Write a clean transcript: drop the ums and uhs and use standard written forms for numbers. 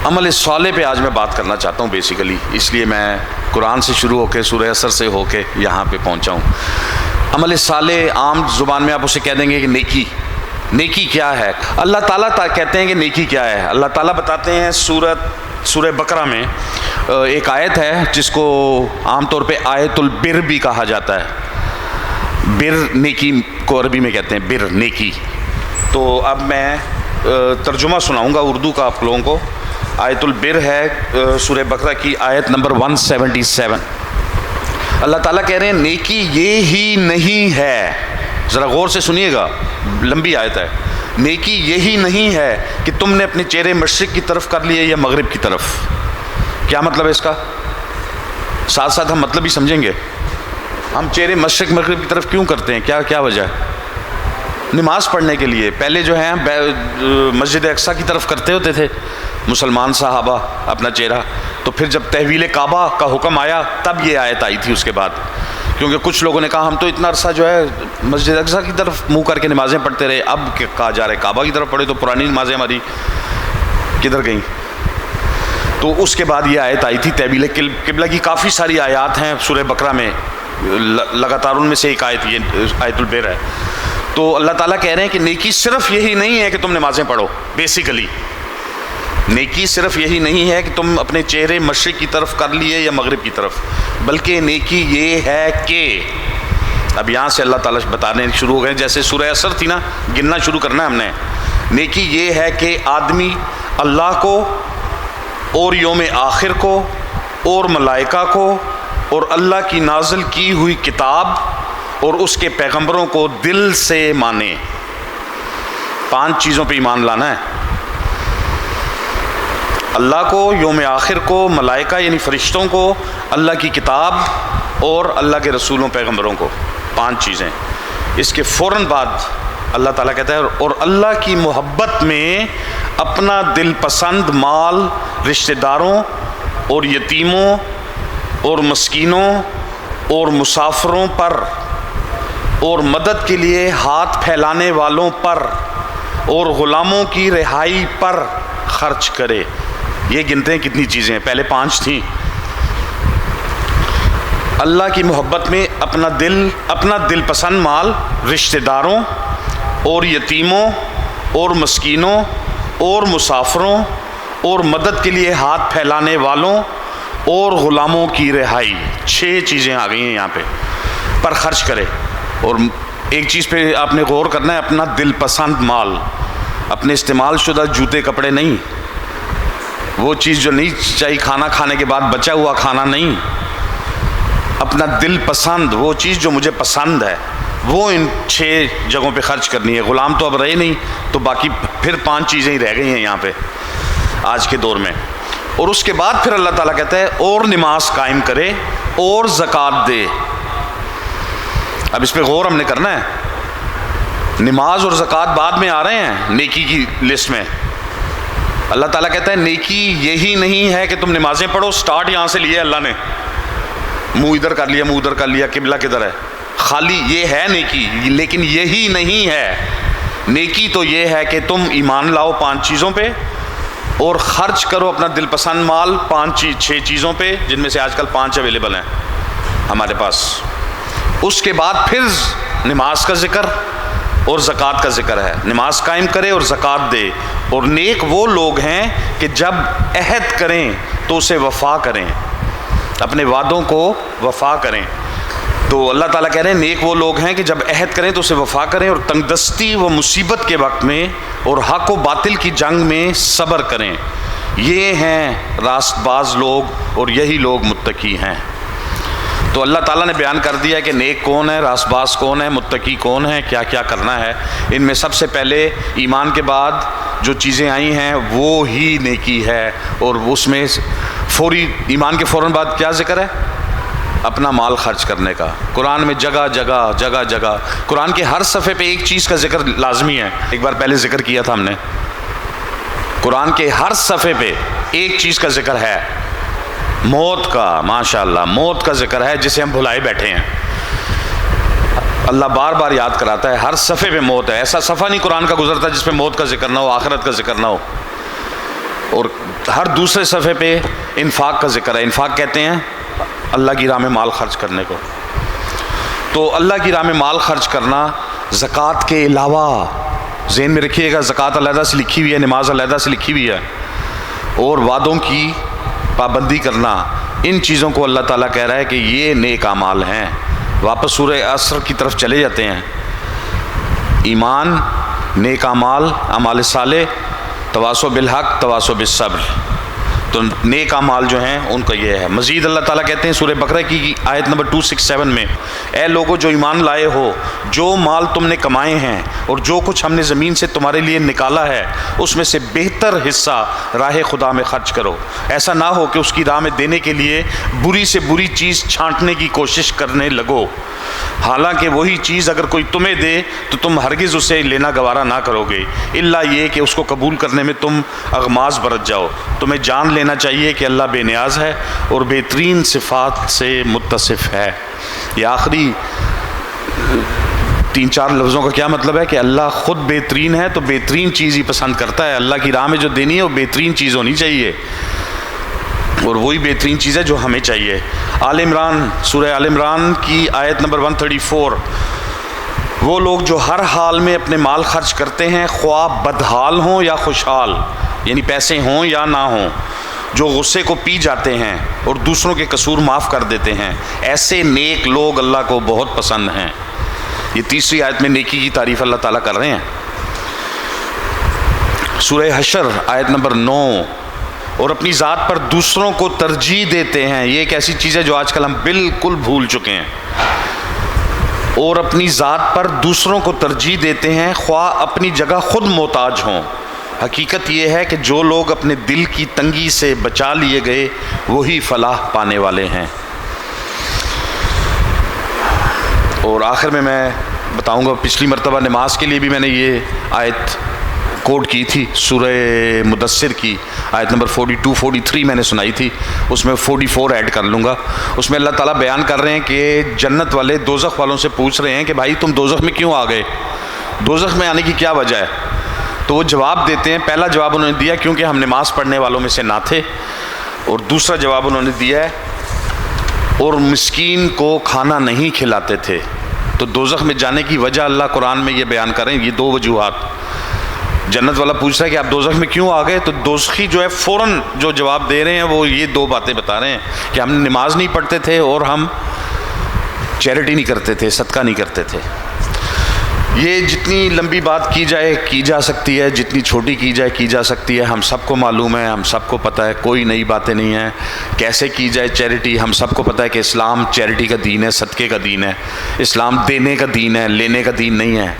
عمل صالح پہ آج میں بات کرنا چاہتا ہوں بیسیکلی، اس لیے میں قرآن سے شروع ہو کے سورہ عصر سے ہو کے یہاں پہ پہنچا ہوں۔ عمل صالح عام زبان میں آپ اسے کہہ دیں گے کہ نیکی۔ نیکی کیا ہے؟ اللہ تعالیٰ کہتے ہیں کہ نیکی کیا ہے۔ اللہ تعالیٰ بتاتے ہیں سورہ بقرہ میں ایک آیت ہے جس کو عام طور پہ آیت البر بھی کہا جاتا ہے۔ بر نیکی کو عربی میں کہتے ہیں، بر نیکی۔ تو اب میں ترجمہ سناؤں گا اردو کا آپ لوگوں کو۔ آیت البر ہے سورہ بقرہ کی آیت نمبر 177۔ اللہ تعالیٰ کہہ رہے ہیں نیکی یہ ہی نہیں ہے، ذرا غور سے سنیے گا، لمبی آیت ہے۔ نیکی یہی نہیں ہے کہ تم نے اپنے چہرے مشرق کی طرف کر لیے یا مغرب کی طرف۔ کیا مطلب ہے اس کا؟ ساتھ ساتھ ہم مطلب بھی سمجھیں گے۔ ہم چہرے مشرق مغرب کی طرف کیوں کرتے ہیں؟ کیا وجہ ہے؟ نماز پڑھنے کے لیے۔ پہلے جو ہے مسجد اقصیٰ کی طرف کرتے ہوتے تھے مسلمان صحابہ اپنا چہرہ، تو پھر جب تحویل کعبہ کا حکم آیا تب یہ آیت آئی تھی اس کے بعد، کیونکہ کچھ لوگوں نے کہا ہم تو اتنا عرصہ جو ہے مسجد اقصیٰ کی طرف منہ کر کے نمازیں پڑھتے رہے، اب کہا جا رہا ہے کعبہ کی طرف پڑھے، تو پرانی نمازیں ہماری کدھر گئیں؟ تو اس کے بعد یہ آیت آئی تھی تحویل قبلہ کی۔ کافی ساری آیات ہیں سورہ بقرہ میں، لگاتار ان میں سے ایک آیت یہ آیت البر ہے۔ تو اللہ تعالیٰ کہہ رہے ہیں کہ نیکی صرف یہی نہیں ہے کہ تم نمازیں پڑھو، بیسیکلی نیکی صرف یہی نہیں ہے کہ تم اپنے چہرے مشرق کی طرف کر لیے یا مغرب کی طرف، بلکہ نیکی یہ ہے کہ، اب یہاں سے اللہ تعالیٰ بتانے شروع ہو گئے، جیسے سورہ عصر تھی نا، گننا شروع کرنا ہے ہم نے۔ نیکی یہ ہے کہ آدمی اللہ کو اور یوم آخر کو اور ملائکہ کو اور اللہ کی نازل کی ہوئی کتاب اور اس کے پیغمبروں کو دل سے مانے۔ 5 چیزوں پہ ایمان لانا ہے: اللہ کو، یوم آخر کو، ملائکہ یعنی فرشتوں کو، اللہ کی کتاب اور اللہ کے رسولوں پیغمبروں کو۔ 5 چیزیں۔ اس کے فوراً بعد اللہ تعالیٰ کہتا ہے اور اللہ کی محبت میں اپنا دل پسند مال رشتہ داروں اور یتیموں اور مسکینوں اور مسافروں پر اور مدد کے لیے ہاتھ پھیلانے والوں پر اور غلاموں کی رہائی پر خرچ کرے۔ یہ گنتے ہیں کتنی چیزیں ہیں، پہلے 5 تھیں۔ اللہ کی محبت میں اپنا دل پسند مال رشتہ داروں اور یتیموں اور مسکینوں اور مسافروں اور مدد کے لیے ہاتھ پھیلانے والوں اور غلاموں کی رہائی۔ 6 چیزیں آ گئی ہیں یہاں پہ، پر خرچ کرے۔ اور ایک چیز پہ آپ نے غور کرنا ہے، اپنا دل پسند مال، اپنے استعمال شدہ جوتے کپڑے نہیں، وہ چیز جو نہیں چاہیے کھانا کھانے کے بعد بچا ہوا کھانا نہیں، اپنا دل پسند، وہ چیز جو مجھے پسند ہے وہ ان 6 جگہوں پہ خرچ کرنی ہے۔ غلام تو اب رہے نہیں، تو باقی پھر 5 چیزیں ہی رہ گئی ہیں یہاں پہ آج کے دور میں۔ اور اس کے بعد پھر اللہ تعالیٰ کہتا ہے اور نماز قائم کرے اور زکوٰۃ دے۔ اب اس پہ غور ہم نے کرنا ہے۔ نماز اور زکوٰۃ بعد میں آ رہے ہیں نیکی کی لسٹ میں۔ اللہ تعالیٰ کہتا ہے نیکی یہی نہیں ہے کہ تم نمازیں پڑھو، سٹارٹ یہاں سے لیے اللہ نے، منہ ادھر کر لیا، منہ ادھر کر لیا، قبلہ کدھر ہے، خالی یہ ہے نیکی، لیکن یہی نہیں ہے۔ نیکی تو یہ ہے کہ تم ایمان لاؤ 5 چیزوں پہ اور خرچ کرو اپنا دل پسند مال 6 چیزوں پہ، جن میں سے آج کل 5 اویلیبل ہیں ہمارے پاس۔ اس کے بعد پھر نماز کا ذکر اور زکوٰۃ کا ذکر ہے۔ نماز قائم کرے اور زکوٰۃ دے۔ اور نیک وہ لوگ ہیں کہ جب عہد کریں تو اسے وفا کریں، اپنے وعدوں کو وفا کریں۔ تو اللہ تعالیٰ کہہ رہے ہیں نیک وہ لوگ ہیں کہ جب عہد کریں تو اسے وفا کریں اور تنگ دستی و مصیبت کے وقت میں اور حق و باطل کی جنگ میں صبر کریں۔ یہ ہیں راست باز لوگ اور یہی لوگ متقی ہیں۔ تو اللہ تعالیٰ نے بیان کر دیا کہ نیک کون ہے، راست باز کون ہے، متقی کون ہے، کیا کیا کرنا ہے۔ ان میں سب سے پہلے ایمان کے بعد جو چیزیں آئی ہیں وہ ہی نیکی ہے، اور اس میں ایمان کے فوراً بعد کیا ذکر ہے؟ اپنا مال خرچ کرنے کا۔ قرآن میں جگہ جگہ قرآن کے ہر صفحے پہ ایک چیز کا ذکر لازمی ہے۔ ایک بار پہلے ذکر کیا تھا ہم نے، قرآن کے ہر صفحے پہ ایک چیز کا ذکر ہے، موت کا۔ ماشاءاللہ، موت کا ذکر ہے جسے ہم بھلائے بیٹھے ہیں۔ اللہ بار بار یاد کراتا ہے، ہر صفحے پہ موت ہے۔ ایسا صفحہ نہیں قرآن کا گزرتا جس پہ موت کا ذکر نہ ہو، آخرت کا ذکر نہ ہو۔ اور ہر دوسرے صفحے پہ انفاق کا ذکر ہے. انفاق کہتے ہیں اللہ کی راہ میں مال خرچ کرنے کو. تو اللہ کی راہ میں مال خرچ کرنا زکوٰۃ کے علاوہ، ذہن میں رکھیے گا، زکوٰۃ علیحدہ سے لکھی ہوئی ہے، نماز علیحدہ سے لکھی ہوئی ہے، اور وعدوں کی پابندی کرنا، ان چیزوں کو اللہ تعالیٰ کہہ رہا ہے کہ یہ نیک اعمال ہیں. واپس سورہ عصر کی طرف چلے جاتے ہیں. ایمان، نیک اعمال، اعمال صالح، تواصو بالحق، تواصو بالصبر. تو نیک اعمال جو ہیں ان کا یہ ہے. مزید اللہ تعالیٰ کہتے ہیں سورہ بقرہ کی آیت نمبر 267 میں، اے لوگو جو ایمان لائے ہو، جو مال تم نے کمائے ہیں اور جو کچھ ہم نے زمین سے تمہارے لیے نکالا ہے اس میں سے بہتر حصہ راہ خدا میں خرچ کرو. ایسا نہ ہو کہ اس کی راہ میں دینے کے لیے بری سے بری چیز چھانٹنے کی کوشش کرنے لگو، حالانکہ وہی چیز اگر کوئی تمہیں دے تو تم ہرگز اسے لینا گوارا نہ کرو گے، الا یہ کہ اس کو قبول کرنے میں تم اغماض برت جاؤ. تمہیں جان لینا چاہیے کہ اللہ بے نیاز ہے اور بہترین صفات سے متصف ہے. یہ آخری 3-4 لفظوں کا کیا مطلب ہے کہ اللہ خود بہترین ہے تو بہترین چیز ہی پسند کرتا ہے. اللہ کی راہ میں جو دینی ہے وہ بہترین چیز ہونی چاہیے، اور وہی بہترین چیز ہے جو ہمیں چاہیے. آل عمران، سورہ آل عمران کی آیت نمبر 134، وہ لوگ جو ہر حال میں اپنے مال خرچ کرتے ہیں، خواہ بدحال ہوں یا خوشحال، یعنی پیسے ہوں یا نہ ہوں، جو غصے کو پی جاتے ہیں اور دوسروں کے قصور معاف کر دیتے ہیں، ایسے نیک لوگ اللہ کو بہت پسند ہیں. یہ تیسری آیت میں نیکی کی تعریف اللہ تعالیٰ کر رہے ہیں. سورہ حشر آیت نمبر 9، اور اپنی ذات پر دوسروں کو ترجیح دیتے ہیں. یہ ایک ایسی چیز ہے جو آج کل ہم بالکل بھول چکے ہیں. اور اپنی ذات پر دوسروں کو ترجیح دیتے ہیں خواہ اپنی جگہ خود محتاج ہوں. حقیقت یہ ہے کہ جو لوگ اپنے دل کی تنگی سے بچا لیے گئے وہی فلاح پانے والے ہیں. اور آخر میں بتاؤں گا، پچھلی مرتبہ نماز کے لیے بھی میں نے یہ آیت کوٹ کی تھی، سورہ مدثر کی آیت نمبر 42-43 میں نے سنائی تھی، اس میں 44 ایڈ کر لوں گا. اس میں اللہ تعالیٰ بیان کر رہے ہیں کہ جنت والے دوزخ والوں سے پوچھ رہے ہیں کہ بھائی تم دوزخ میں کیوں آ گئے، دوزخ میں آنے کی کیا وجہ ہے؟ تو وہ جواب دیتے ہیں. پہلا جواب انہوں نے دیا کیونکہ ہم نماز پڑھنے والوں میں سے نہ تھے، اور دوسرا جواب انہوں نے دیا ہے اور مسکین کو کھانا نہیں کھلاتے تھے. تو دوزخ میں جانے کی وجہ اللہ قرآن میں یہ بیان کریں، یہ 2 وجوہات. جنت والا پوچھ رہا ہے کہ آپ دوزخ میں کیوں آ گئے، تو دوزخی جو ہے فوراً جو جواب دے رہے ہیں وہ یہ 2 باتیں بتا رہے ہیں کہ ہم نماز نہیں پڑھتے تھے اور ہم چیریٹی نہیں کرتے تھے، صدقہ نہیں کرتے تھے. یہ جتنی لمبی بات کی جائے کی جا سکتی ہے، جتنی چھوٹی کی جائے کی جا سکتی ہے. ہم سب کو معلوم ہے، ہم سب کو پتہ ہے، کوئی نئی باتیں نہیں ہیں. کیسے کی جائے چیریٹی، ہم سب کو پتہ ہے کہ اسلام چیریٹی کا دین ہے، صدقے کا دین ہے. اسلام دینے کا دین ہے، لینے کا دین نہیں ہے.